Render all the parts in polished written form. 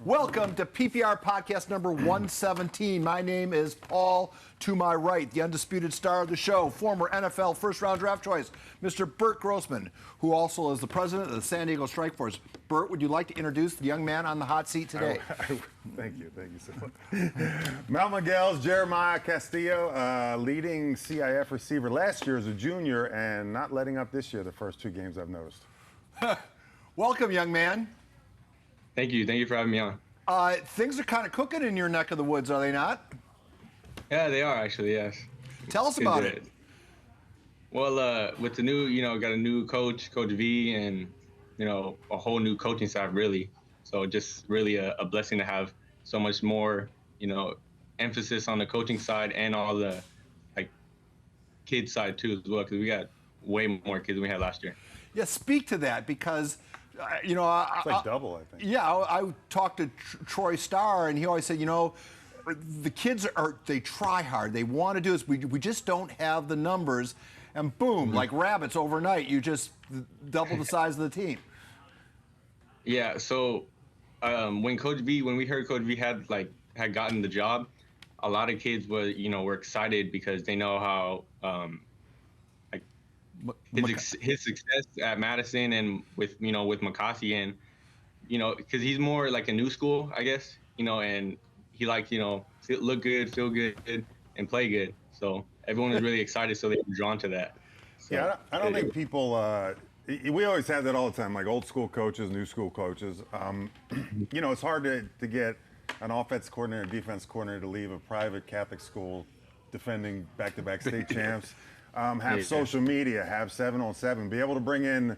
Welcome to PPR Podcast number 117. My name is Paul. To my right, the undisputed star of the show, former NFL first-round draft choice, Mr. Burt Grossman, who also is the president of the San Diego Strike Force. Burt, would you like to introduce the young man on the hot seat today? Thank you so much. Mount Miguel's Jeremiah Castillo, leading CIF receiver last year as a junior and not letting up this year the first two games I've noticed. Welcome, young man. Thank you for having me on. Things are kind of cooking in your neck of the woods, are they not? Yeah, they are actually, yes. Tell us about it. Well, with the new, got a new coach, Coach V, and, a whole new coaching staff, really. So just really a blessing to have so much more, emphasis on the coaching side and all the, kids side, too, as well, because we got way more kids than we had last year. Yeah, speak to that, because it's like double, I think. Yeah, I talked to Troy Starr, and he always said, the kids they try hard. They want to do this. We just don't have the numbers. And boom, like rabbits overnight, you just double the size of the team. Yeah, so when we heard Coach V had gotten the job, a lot of kids were excited because they know how his success at Madison and with McCoskey, and because he's more like a new school, I guess, and he likes look good, feel good, and play good. So everyone was really excited, so they were drawn to that. So, yeah, I don't think people. We always have that all the time, like old school coaches, new school coaches. It's hard to get an offense coordinator, defense coordinator to leave a private Catholic school defending back-to-back state champs. Have social media, have 7-on-7, be able to bring in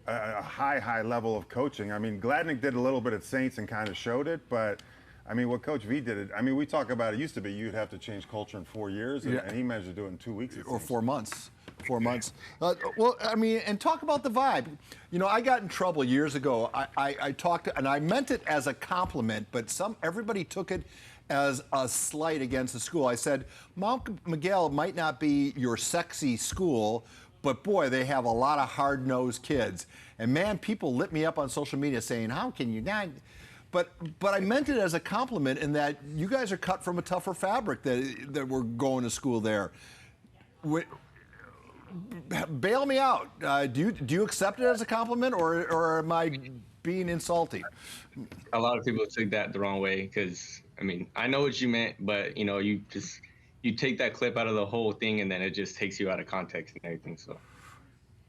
a high level of coaching. I mean, Gladnick did a little bit at Saints and kind of showed it, but I mean, what Coach V did, we talk about it used to be you'd have to change culture in 4 years, and he managed to do it in 2 weeks. Or 4 months. 4 months. And talk about the vibe. I got in trouble years ago. I talked, and I meant it as a compliment, but everybody took it as a slight against the school. I said, Mount Miguel might not be your sexy school, but boy, they have a lot of hard-nosed kids. And man, people lit me up on social media saying, how can you not? But I meant it as a compliment in that you guys are cut from a tougher fabric that we're going to school there. Bail me out. Do you accept it as a compliment, or am I being insulting? A lot of people took that the wrong way because, I know what you meant, but, you take that clip out of the whole thing and then it just takes you out of context and everything. So,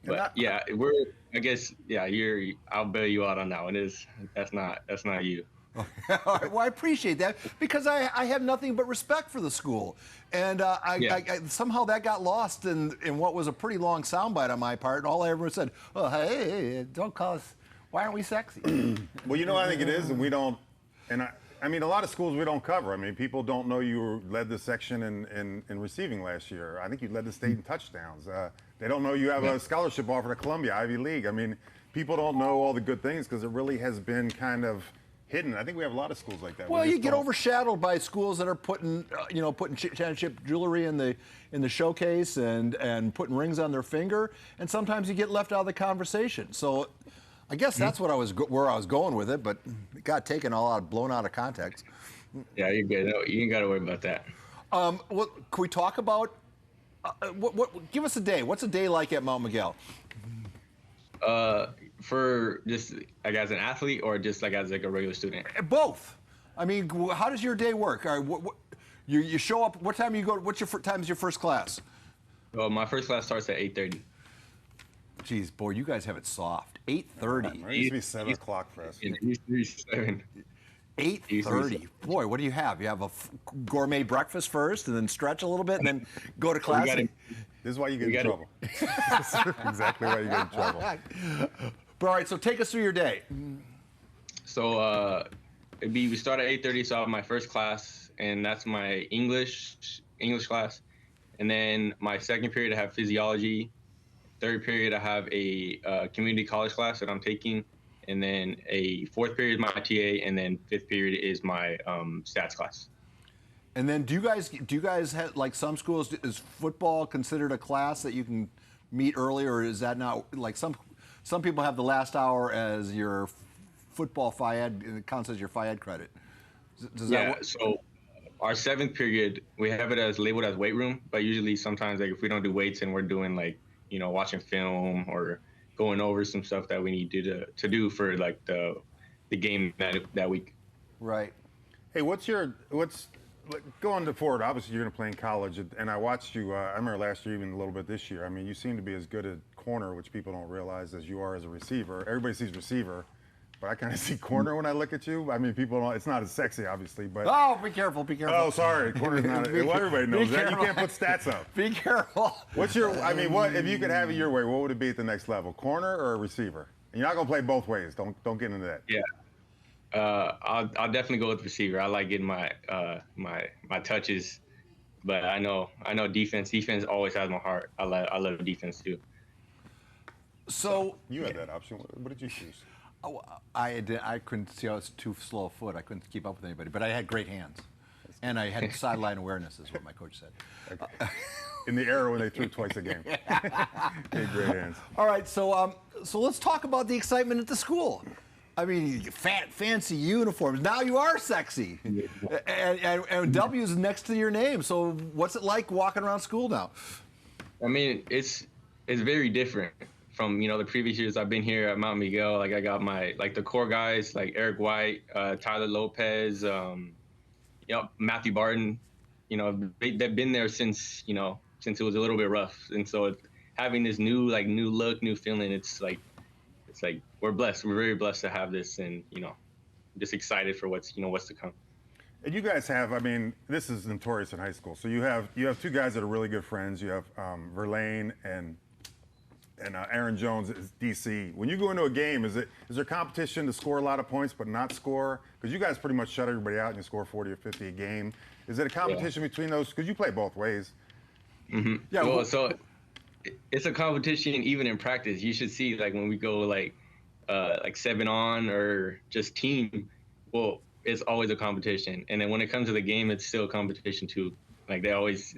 but I'll bail you out on that one. That's not you. Well, I appreciate that because I have nothing but respect for the school, and I somehow that got lost in what was a pretty long soundbite on my part. And all I ever said, "Oh, hey, don't call us. Why aren't we sexy?" Well, I think it is, and we don't. And a lot of schools we don't cover. People don't know you led the section in receiving last year. I think you led the state in touchdowns. They don't know you have a scholarship offer to Columbia, Ivy League. People don't know all the good things because it really has been kind of hidden. I think we have a lot of schools like that. Well, you get overshadowed by schools that are putting championship jewelry in the showcase and putting rings on their finger, and sometimes you get left out of the conversation. So, I guess that's where I was going with it, but it got blown out of context. Yeah, you're good. No, you ain't got to worry about that. Can we talk about give us a day. What's a day like at Mount Miguel? For just as an athlete or just as a regular student? Both. How does your day work? All right, you show up. What time you go? What's your time is your first class? Well, my first class starts at 8:30. Jeez, boy, you guys have it soft. 8:30. It used to be 7 o'clock for us. It used to be 7. 8:30. Boy, what do you have? You have a gourmet breakfast first, and then stretch a little bit, and then go to class. This is why you get in trouble. This is exactly why you get in trouble. All right, so take us through your day. So we start at 8:30, so I have my first class, and that's my English class. And then my second period, I have physiology. Third period, I have a community college class that I'm taking. And then a fourth period is my TA, and then fifth period is my stats class. And then do you guys have, like some schools, is football considered a class that you can meet early, or is that not, like some people have the last hour as your football FIAD, and it counts as your FIAD credit. Does that Yeah. work? So our 7th period, we have it as labeled as weight room, but usually sometimes like if we don't do weights and we're doing like, watching film or going over some stuff that we need to do for like the game that week. Right. Hey, going forward? Obviously, you're going to play in college, and I watched you. I remember last year, even a little bit this year. I mean, you seem to be as good at corner, which people don't realize, as you are as a receiver. Everybody sees receiver, but I kind of see corner when I look at you. I mean, people don't. It's not as sexy, obviously, but. Oh, be careful! Be careful! Oh, sorry, corner's not. Well, everybody knows that. You careful. can't put stats up. Be careful! What if you could have it your way? What would it be at the next level, corner or a receiver? And you're not going to play both ways. Don't get into that. Yeah. I'll definitely go with receiver. I like getting my my touches, but I know defense. Defense always has my heart. I love defense too. So You had that option. What did you choose? I couldn't see. I was too slow of foot. I couldn't keep up with anybody. But I had great hands, and I had sideline awareness, is what my coach said. Okay. In the era when they threw twice a game. Hey, great hands. All right, so let's talk about the excitement at the school. I mean, fancy uniforms. Now you are sexy, and W's next to your name. So what's it like walking around school now? I mean, it's very different from the previous years I've been here at Mount Miguel. Like I got my the core guys like Eric White, Tyler Lopez, Matthew Barton. They've been there since since it was a little bit rough, and so having this new look, new feeling, it's like we're blessed. We're very blessed to have this, and just excited for what's to come. And you guys have, I mean, this is notorious in high school. So you have two guys that are really good friends. You have Verlaine and Aaron Jones is DC. When you go into a game, is there competition to score a lot of points but not score? Because you guys pretty much shut everybody out and you score 40 or 50 a game. Is it a competition between those? Because you play both ways. Mm-hmm. Yeah. Well, so it's a competition even in practice. You should see when we go 7-on or just team. Well, it's always a competition, and then when it comes to the game, it's still a competition too. They always,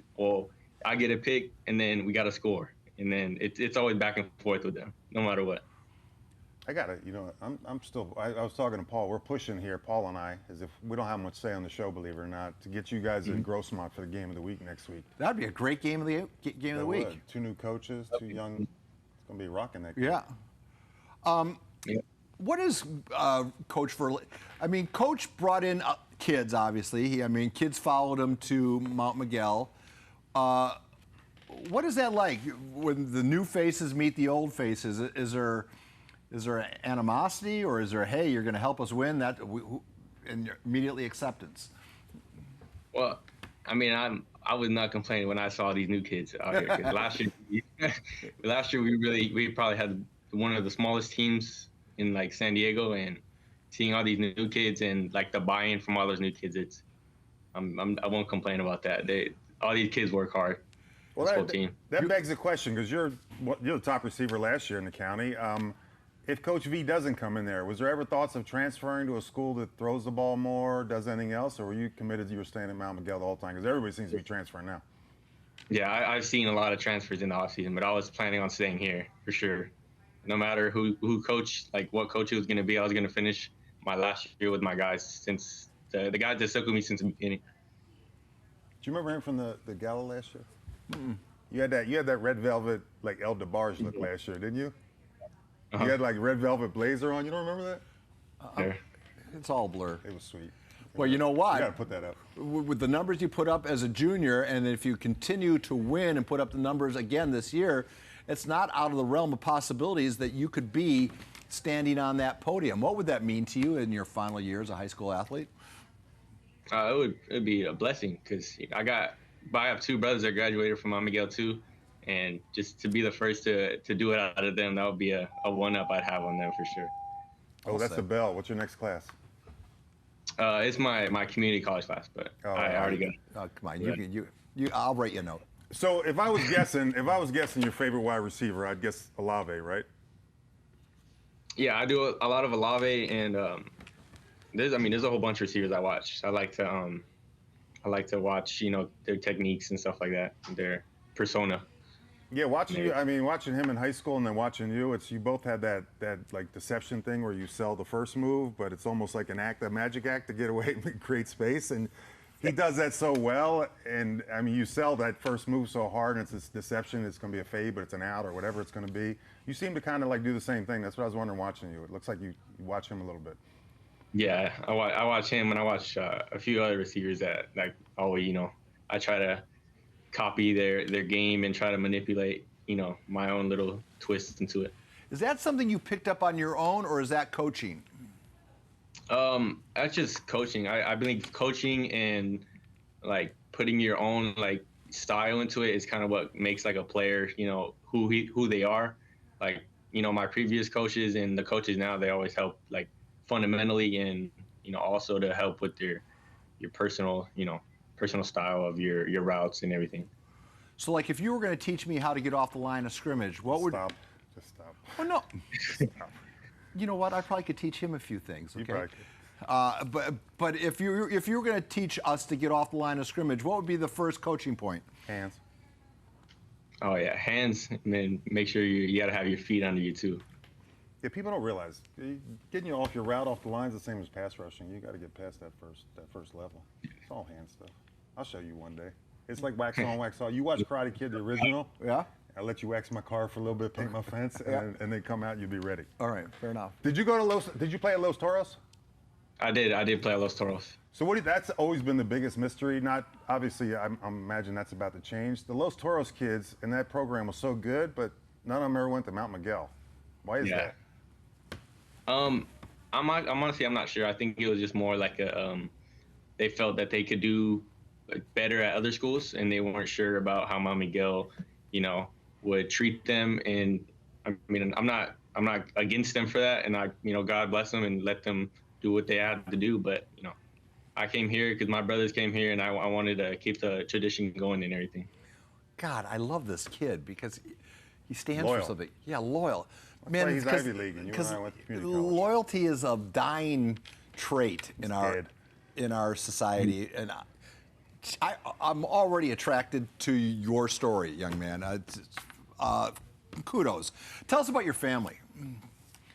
I get a pick, and then we got to score. And then it's always back and forth with them, no matter what. I got it. I was talking to Paul. We're pushing here, Paul and I, as if we don't have much say on the show, believe it or not, to get you guys in Grossmont for the game of the week next week. That'd be a great game of the week. 2 new coaches, 2 young. It's going to be rocking that game. Yeah. What is Coach Verlaine? I mean, Coach brought in kids, obviously. Kids followed him to Mount Miguel. What is that like when the new faces meet the old faces? Is there animosity, or is there, hey, you're going to help us win, and immediately acceptance? Well, I mean, I was not complaining when I saw these new kids out here. 'Cause last year we probably had one of the smallest teams in San Diego, and seeing all these new kids and the buy-in from all those new kids, I won't complain about that. All these kids work hard. Well, this whole team. That begs the question, because you're the top receiver last year in the county. If Coach V doesn't come in there, was there ever thoughts of transferring to a school that throws the ball more, does anything else, or were you committed? You were staying at Mount Miguel the whole time? Because everybody seems to be transferring now. Yeah, I've seen a lot of transfers in the offseason, but I was planning on staying here for sure. No matter who coach, what coach it was going to be, I was going to finish my last year with my guys, since the guys that stuck with me since the beginning. Do you remember him from the gala last year? Mm-mm. You had that red velvet El DeBarge look last year, didn't you? Uh-huh. You had red velvet blazer on. You don't remember that? Yeah. It's all blur. It was sweet. Well, you know what? You got to put that up. With the numbers you put up as a junior, and if you continue to win and put up the numbers again this year, it's not out of the realm of possibilities that you could be standing on that podium. What would that mean to you in your final year as a high school athlete? It'd be a blessing, because I have 2 brothers that graduated from Mount Miguel too, and just to be the first to do it out of them, that would be a one-up I'd have on them for sure. Oh, that's a bell. What's your next class? It's my community college class, but I already got it. Oh, come on, I'll write you a note. So if I was guessing your favorite wide receiver, I'd guess Olave, right? Yeah, I do a lot of Olave, and there's a whole bunch of receivers I watch. I like to watch their techniques and stuff like that, their persona. Yeah, watching him in high school and then watching you, you both had that like deception thing where you sell the first move, but it's almost like a magic act to get away and create space. And he does that so well. And I mean, you sell that first move so hard, and it's this deception. It's going to be a fade, but it's an out or whatever it's going to be. You seem to kind of like do the same thing. That's what I was wondering watching you. It looks like you watch him a little bit. Yeah, I watch him, and I watch a few other receivers that like I try to copy their game and try to manipulate my own little twists into it. Is that something you picked up on your own, or is that coaching? That's just coaching. I believe coaching and like putting your own like style into it is kind of what makes like a player, who they are. Like, my previous coaches and the coaches now, they always help like fundamentally and, also to help with your personal style of your routes and everything. So like if you were going to teach me how to get off the line of scrimmage, what would... Just stop. Oh, no. Just stop. You know what? I probably could teach him a few things. Okay. You probably could. But if you were going to teach us to get off the line of scrimmage, what would be the first coaching point? Hands. Oh yeah, hands. And then make sure you got to have your feet under you too. Yeah, people don't realize getting you off your route off the line is the same as pass rushing. You got to get past that first level. It's all hand stuff. I'll show you one day. It's like wax on, wax off. You watch Karate Kid, the original? Yeah. I let you wax my car for a little bit, paint my fence, and then come out and you'll be ready. All right, fair enough. Did you play at Los Toros? I did play at Los Toros. So that's always been the biggest mystery. Not obviously, I imagine that's about to change. The Los Toros kids in that program was so good, but none of them ever went to Mount Miguel. Why is that? I'm honestly, I'm not sure. I think it was just more like they felt that they could do like better at other schools, and they weren't sure about how Mount Miguel, would treat them. And I mean, I'm not against them for that, and God bless them and let them do what they had to do. But I came here because my brothers came here, and I wanted to keep the tradition going and everything. God, I love this kid because he stands Loyal. for something. Yeah, loyal. That's why he's Ivy League, and you and I went to community college. Loyalty is a dying trait in our society, and I'm already attracted to your story, young man. Kudos. Tell us about your family,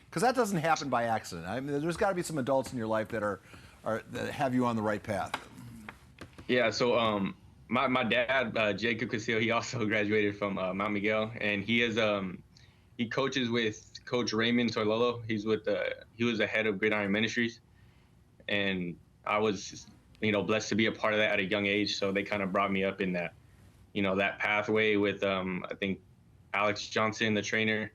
because that doesn't happen by accident. I mean, there's got to be some adults in your life that that have you on the right path. Yeah. So my dad, Jacob Castillo, he also graduated from Mount Miguel, and he coaches with Coach Raymond Toilolo. He was the head of Gridiron Ministries, and I was blessed to be a part of that at a young age. So they kind of brought me up in that that pathway with I think Alex Johnson, the trainer.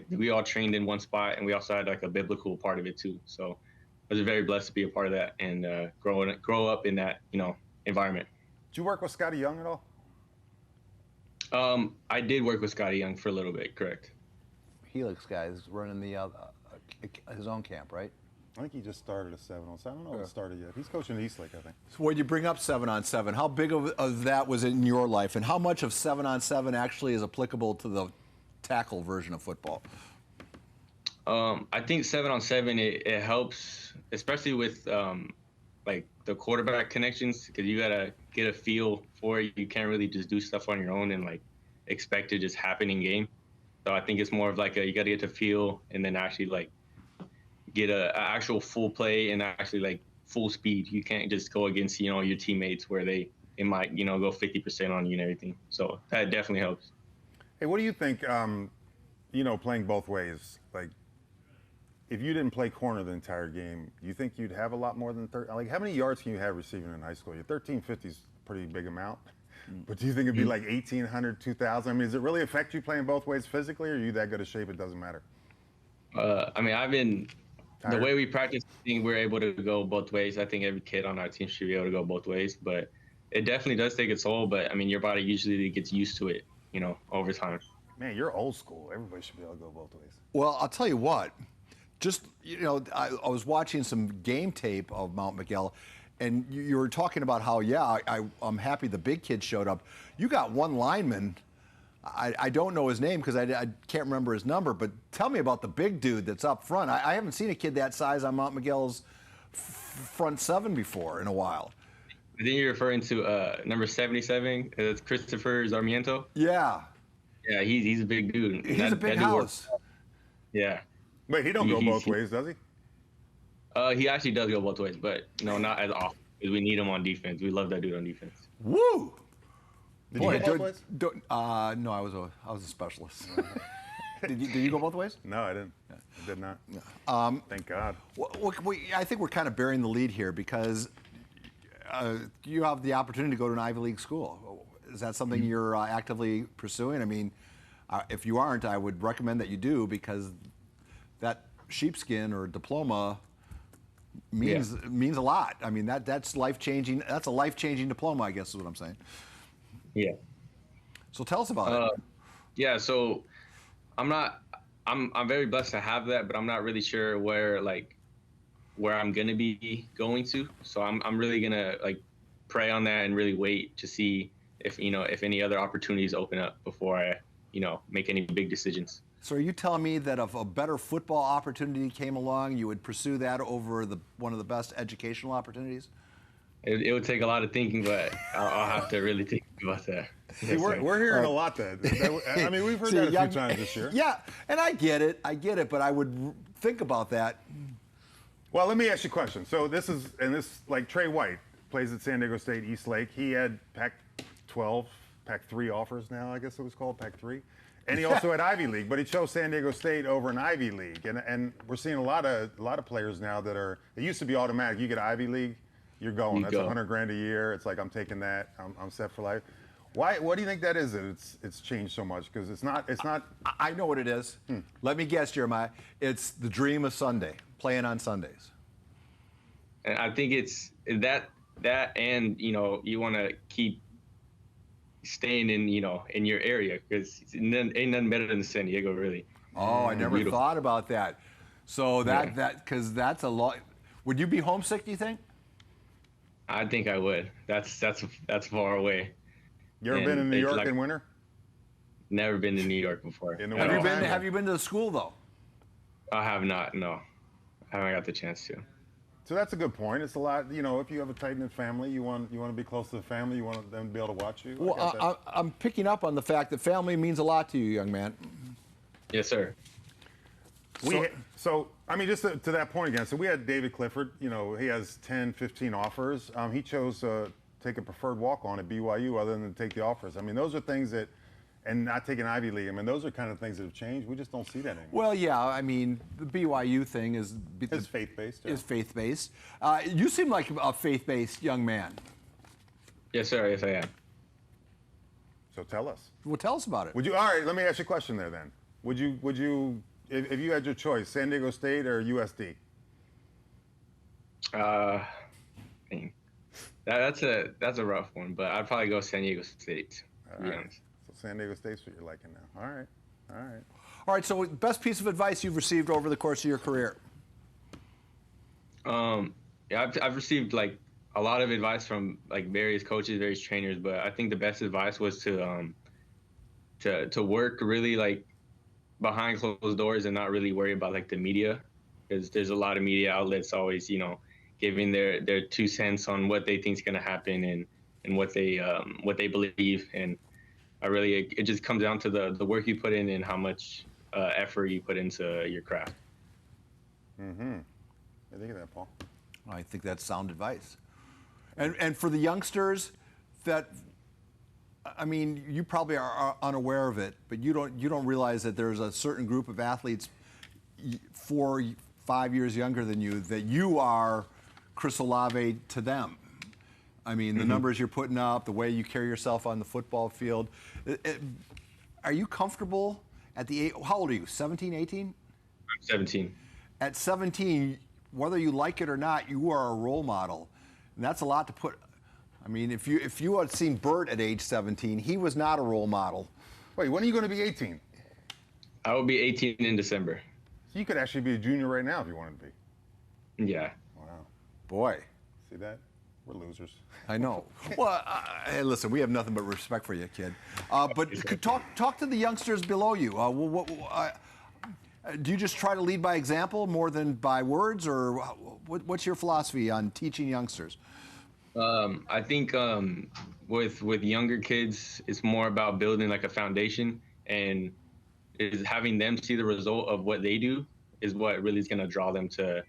We all trained in one spot, and we also had like a biblical part of it too. So I was very blessed to be a part of that and grow up in that environment. Did you work with Scotty Young at all? I did work with Scotty Young for a little bit, correct. Helix guy is running his own camp, right? I think he just started a 7-on-7. I don't know if it started yet. He's coaching Eastlake, I think. So when you bring up 7-on-7, how big of that was in your life, and how much of 7-on-7 actually is applicable to the tackle version of football? I think 7-on-7 it helps, especially with like the quarterback connections, because you gotta get a feel for it. You can't really just do stuff on your own and like expect it to just happen in game. So I think it's more of like you gotta get to feel and then actually like get a actual full play and actually like full speed. You can't just go against your teammates where it might go 50% on you and everything. So that definitely helps. Hey, what do you think? Playing both ways, like if you didn't play corner the entire game, do you think you'd have a lot more than 30? Like how many yards can you have receiving in high school? Your 1350 is a pretty big amount. But do you think it'd be like 1,800, 2,000? I mean, does it really affect you playing both ways physically, or are you that good a shape it doesn't matter? I mean, I've been the way we practice, I think we're able to go both ways. I think every kid on our team should be able to go both ways, but it definitely does take a toll. But I mean, your body usually gets used to it, over time. Man, you're old school. Everybody should be able to go both ways. Well, I'll tell you what. Just I was watching some game tape of Mount Miguel, and you were talking about how I'm happy the big kid showed up. You got one lineman. I don't know his name because I can't remember his number, but tell me about the big dude that's up front. I haven't seen a kid that size on Mount Miguel's front seven before in a while. I think you're referring to number 77. It's Christopher Sarmiento. Yeah. Yeah, he's a big dude. He's a big house. Yeah. Wait, he don't go both ways, does he? He actually does go both ways, but no, not as often. Because we need him on defense. We love that dude on defense. Woo! Did you go both ways? No, I was a specialist. Did you go both ways? No, I didn't. I did not. Thank God. I think we're kind of bearing the lead here because you have the opportunity to go to an Ivy League school. Is that something you're actively pursuing? I mean, if you aren't, I would recommend that you do because that sheepskin or diploma means a lot. I mean, that's life-changing. That's a life-changing diploma, I guess is what I'm saying. Yeah. So tell us about it. Yeah, so I'm very blessed to have that, but I'm not really sure where I'm gonna be going to. So I'm really gonna pray on that and really wait to see if any other opportunities open up before I make any big decisions. So are you telling me that if a better football opportunity came along, you would pursue that over one of the best educational opportunities? It would take a lot of thinking, but I'll have to really think about that. See, we're hearing a lot then. I mean, we've heard that a few times this year. Yeah, and I get it, but I would think about that. Well, let me ask you a question. So this like Trey White plays at San Diego State, East Lake. He had Pac-12, Pac-3 offers now, I guess it was called Pac-3. And he also had Ivy League, but he chose San Diego State over an Ivy League. And we're seeing a lot of players now that it used to be automatic. You get Ivy League, you're going. That's $100,000 a year. It's like, I'm taking that. I'm set for life. Why? What do you think that is? That it's changed so much? Because it's not. I know what it is. Let me guess, Jeremiah. It's the dream of Sunday, playing on Sundays. And I think it's that, and you want to keep staying in your area because ain't nothing better than San Diego, really. Oh, I never thought about that. So because that's a lot. Would you be homesick? Do you think? I think I would. That's far away. You ever been in New York in winter? Never been to New York before. Have you been to the school though? I have not. No, I haven't got the chance to. So that's a good point. It's a lot. If you have a tight-knit family, you want to be close to the family. You want them to be able to watch you. Well, I'm picking up on the fact that family means a lot to you, young man. Yes, sir. So I mean, just to that point again. So we had David Clifford. He has 10, 15 offers. He chose to take a preferred walk-on at BYU other than to take the offers. I mean, those are things that, and not taking Ivy League. I mean, those are kind of things that have changed. We just don't see that anymore. Well, yeah. I mean, the BYU thing is faith-based. Is faith-based. You seem like a faith-based young man. Yes, sir. Yes, I am. So tell us. Well, tell us about it. All right, let me ask you a question there then. Would you, if you had your choice, San Diego State or USD? That's a rough one, but I'd probably go San Diego State. To be honest. So San Diego State's what you're liking now. All right. So, best piece of advice you've received over the course of your career? I've received a lot of advice from various coaches, various trainers, but I think the best advice was to work really behind closed doors and not really worry about the media, because there's a lot of media outlets always giving their 2 cents on what they think is going to happen and what they believe. And it just comes down to the work you put in and how much effort you put into your craft. Mm-hmm. What do you think of that, Paul? I think that's sound advice. And for the youngsters you probably are unaware of it, but you don't realize that there's a certain group of athletes 4, 5 years younger than you that you are Chris Olave to them. I mean, the numbers you're putting up, the way you carry yourself on the football field. Are you comfortable at the age? How old are you? 17, 18? I'm 17. At 17, whether you like it or not, you are a role model, and that's a lot to put. I mean, if you had seen Burt at age 17, he was not a role model. Wait, when are you going to be 18? I will be 18 in December. So you could actually be a junior right now if you wanted to be. Yeah. Wow. Boy. See that? We're losers. I know. Well, hey, listen, we have nothing but respect for you, kid. But talk to the youngsters below you. Do you just try to lead by example more than by words, or what's your philosophy on teaching youngsters? I think with younger kids, it's more about building a foundation and is having them see the result of what they do is what really is going to draw them to,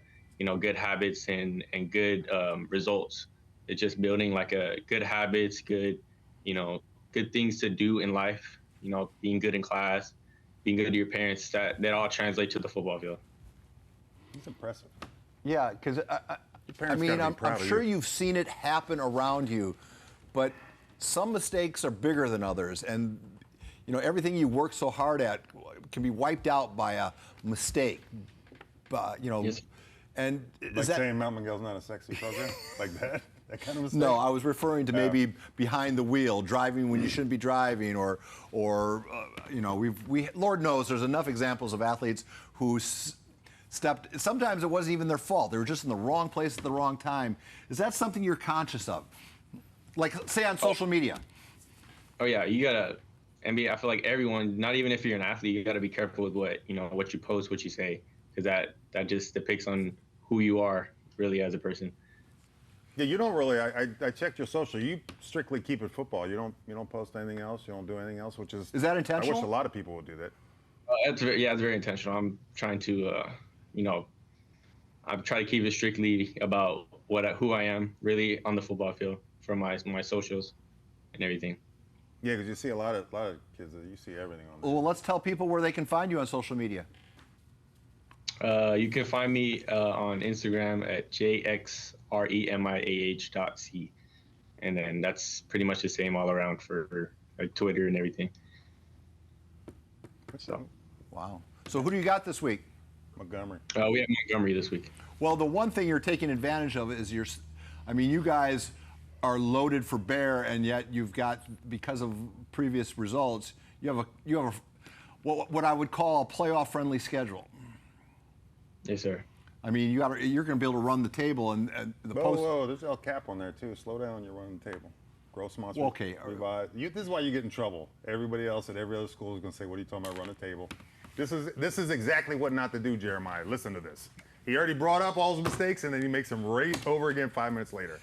good habits and good results. It's just building like a good habits, good, good things to do in life, being good in class, being good to your parents, that all translate to the football field. He's impressive. Yeah, because I'm sure you've seen it happen around you, but some mistakes are bigger than others, and everything you work so hard at can be wiped out by a mistake. Yes. And like saying Mount Miguel's not a sexy program, like that kind of mistake. No, I was referring to maybe behind the wheel, driving when you shouldn't be driving, or Lord knows there's enough examples of athletes who stepped. Sometimes it wasn't even their fault; they were just in the wrong place at the wrong time. Is that something you're conscious of? Like, say on social media. Oh yeah, you gotta. I feel like everyone, not even if you're an athlete, you gotta be careful with what you post, what you say, because that just depicts on who you are really as a person. Yeah, you don't really. I checked your social. You strictly keep it football. You don't post anything else. You don't do anything else, which is that intentional? I wish a lot of people would do that. It's very intentional. I'm trying to, I try to keep it strictly about who I am really on the football field for my socials and everything. Yeah, because you see a lot of kids that you see everything on there. Well, let's tell people where they can find you on social media. You can find me on Instagram at jxremiah.c, and then that's pretty much the same all around for Twitter and everything. So. Wow. So who do you got this week? Montgomery. We have Montgomery this week. Well, the one thing you're taking advantage of is you guys are loaded for bear, and yet you've got, because of previous results, you have what I would call a playoff-friendly schedule. Yes, sir. You're going to be able to run the table and the post. Whoa, there's El Cap on there too. Slow down, you're running the table. Gross sponsor. Well, okay. This is why you get in trouble. Everybody else at every other school is going to say, "What are you talking about? Run the table." This is exactly what not to do, Jeremiah. Listen to this. He already brought up all his mistakes, and then he makes them right over again 5 minutes later.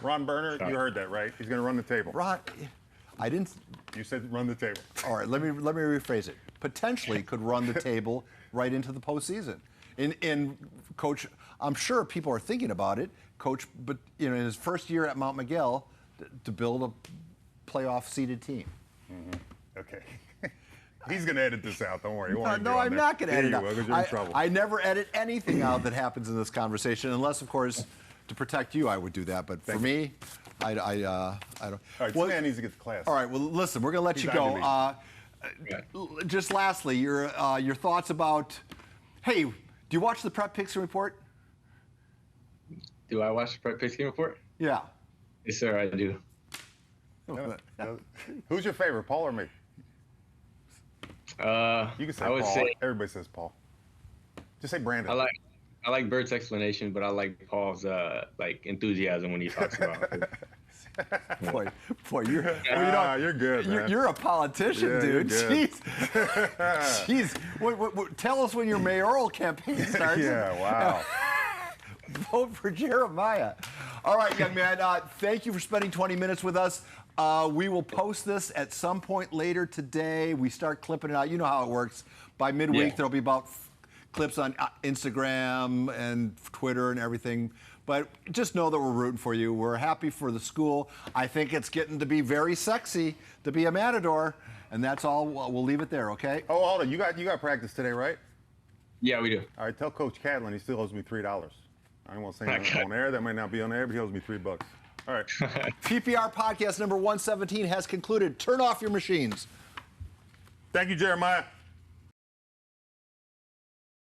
Ron Berner, you heard that, right? He's going to run the table. Ron, I didn't. You said run the table. All right, let me rephrase it. Potentially could run the table right into the postseason. In Coach, I'm sure people are thinking about it, Coach, but in his first year at Mount Miguel, to build a playoff seeded team. Mm-hmm. Okay. He's going to edit this out. Don't worry. No, I'm not going to edit it out. Because you're in trouble. I never edit anything out that happens in this conversation, unless, of course, to protect you, I would do that. But for me, I don't. All right, this man needs to get to class. All right. Well, listen, we're going to let you go. Just lastly, your thoughts about. Hey, do you watch the Prep Picks Report? Do I watch the Prep Picks Report? Yeah. Yes, sir, I do. Who's your favorite, Paul or me? You can say Paul. Everybody says Paul. Just say Brandon. I like Burt's explanation, but I like Paul's enthusiasm when he talks about it. Boy, you're you're good, man. You're a politician, dude. Jeez. Tell us when your mayoral campaign starts. Yeah, wow. Vote for Jeremiah. All right, young man. Thank you for spending 20 minutes with us. We will post this at some point later today. We start clipping it out. You know how it works. By midweek, there'll be about clips on Instagram and Twitter and everything. But just know that we're rooting for you. We're happy for the school. I think it's getting to be very sexy to be a Matador, and that's all. We'll leave it there, okay? Oh, hold on. You got practice today, right? Yeah, we do. All right, tell Coach Catlin he still owes me $3. I don't want to say anything on air. That might not be on air, but he owes me $3. All right. PPR Podcast number 117 has concluded. Turn off your machines. Thank you, Jeremiah.